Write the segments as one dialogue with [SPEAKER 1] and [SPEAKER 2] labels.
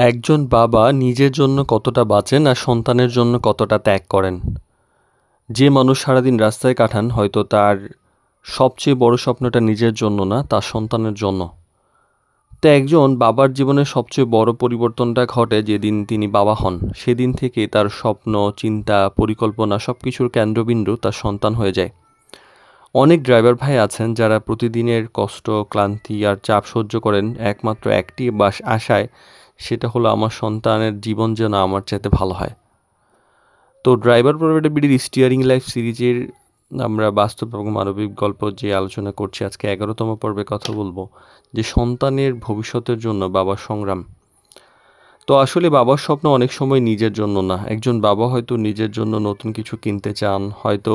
[SPEAKER 1] একজন বাবা নিজের জন্য কতটা বাঁচেন আর সন্তানের জন্য কতটা ত্যাগ করেন। যে মানুষ সারাদিন রাস্তায় কাটান হয়তো তার সবচেয়ে বড় স্বপ্নটা নিজের জন্য না, তার সন্তানের জন্য। তো একজন বাবার জীবনের সবচেয়ে বড় পরিবর্তনটা ঘটে যেদিন তিনি বাবা হন। সেদিন থেকে তার স্বপ্ন, চিন্তা, পরিকল্পনা সব কিছুর কেন্দ্রবিন্দু তার সন্তান হয়ে যায়। অনেক ড্রাইভার ভাই আছেন যারা প্রতিদিনের কষ্ট, ক্লান্তি আর চাপ সহ্য করেন একমাত্র একটি আশায়, সেটা হলো আমার সন্তানের জীবন যেন আমার চাইতে ভালো হয়। তো ড্রাইভার প্রভাইডার স্টিয়ারিং লাইফ সিরিজের আমরা বাস্তব এবং মানবিক গল্প যে আলোচনা করছি, আজকে 11তম পর্বে কথা বলবো যে সন্তানের ভবিষ্যতের জন্য বাবার সংগ্রাম। তো আসলে বাবার স্বপ্ন অনেক সময় নিজের জন্য না। একজন বাবা হয়তো নিজের জন্য নতুন কিছু কিনতে চান, হয়তো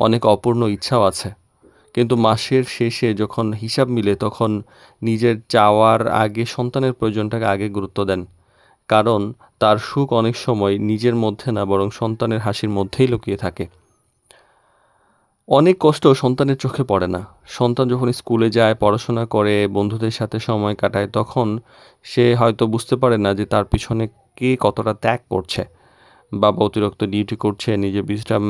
[SPEAKER 1] অনেক অপূর্ণ ইচ্ছাও আছে, কিন্তু মাসের শেষে যখন হিসাব মিলে তখন নিজের চাওয়ার আগে সন্তানের প্রয়োজনটাকে আগে গুরুত্ব দেন। কারণ তার সুখ অনেক সময় নিজের মধ্যে না, বরং সন্তানের হাসির মধ্যেই লুকিয়ে থাকে। অনেক কষ্ট সন্তানের চোখে পড়ে না। সন্তান যখন স্কুলে যায়, পড়াশোনা করে, বন্ধুদের সাথে সময় কাটায়, তখন সে হয়তো বুঝতে পারে না যে তার পিছনে কে কতটা ত্যাগ করছে। বাবা অতিরিক্ত ডিউটি করছে, নিজের বিশ্রাম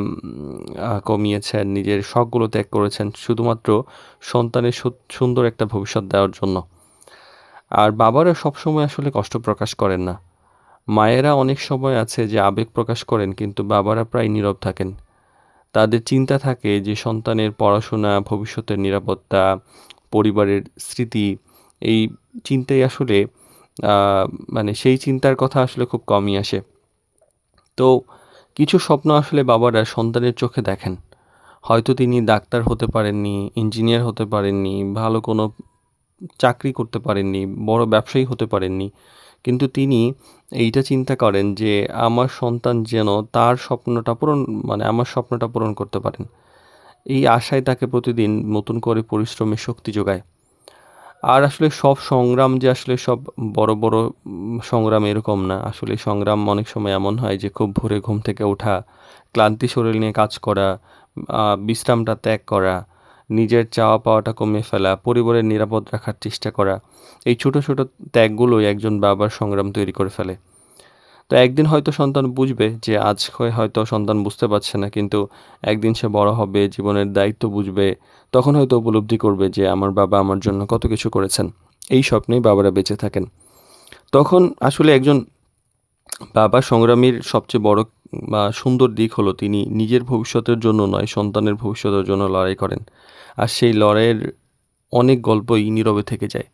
[SPEAKER 1] কমিয়েছেন, নিজের শখগুলো ত্যাগ করেছেন শুধুমাত্র সন্তানের সুন্দর একটা ভবিষ্যৎ দেওয়ার জন্য। আর বাবারা সবসময় আসলে কষ্ট প্রকাশ করেন না। মায়েরা অনেক সময় আছে যে আবেগ প্রকাশ করেন, কিন্তু বাবারা প্রায় নীরব থাকেন। তাদের চিন্তা থাকে যে সন্তানের পড়াশোনা, ভবিষ্যতের নিরাপত্তা, পরিবারের স্মৃতি, এই চিন্তাই আসলে সেই চিন্তার কথা আসলে খুব কমই আসে। তো কিছু স্বপ্ন আসলে বাবারা সন্তানের চোখে দেখেন। হয়তো তিনি ডাক্তার হতে পারেননি, ইঞ্জিনিয়ার হতে পারেননি, ভালো কোনো চাকরি করতে পারেননি, বড় ব্যবসায়ী হতে পারেননি, কিন্তু তিনি এইটা চিন্তা করেন যে আমার সন্তান যেন তার স্বপ্নটা আমার স্বপ্নটা পূরণ করতে পারেন। এই আশায় তাকে প্রতিদিন নতুন করে পরিশ্রমের শক্তি যোগায়। আর আসলে সব সংগ্রাম যে আসলে সব বড় বড় সংগ্রাম এরকম না। আসলে সংগ্রাম অনেক সময় এমন হয় যে খুব ভোরে ঘুম থেকে ওঠা, ক্লান্তি শরীর নিয়ে কাজ করা, বিশ্রামটা ত্যাগ করা, নিজের চাওয়া পাওয়াটা কমিয়ে ফেলা, পরিবারের নিরাপদ রাখার চেষ্টা করা, এই ছোট ছোট ত্যাগগুলোই একজন বাবার সংগ্রাম তৈরি করে ফেলে। তো একদিন হয়তো সন্তান বুঝবে যে আজ হয়তো সন্তান বুঝতে পারছে না, কিন্তু একদিন সে বড় হবে, জীবনের দায়িত্ব বুঝবে, তখন হয়তো উপলব্ধি করবে যে আমার বাবা আমার জন্য কত কিছু করেছেন। এই স্বপ্নেই বাবারা বেঁচে থাকেন। তখন আসলে একজন বাবা সংগ্রামীর সবচেয়ে বড় বা সুন্দর দিক হলো তিনি নিজের ভবিষ্যতের জন্য নয়, সন্তানের ভবিষ্যতের জন্য লড়াই করেন। আর সেই লড়াইয়ের অনেক গল্পই নীরবে থেকে যায়।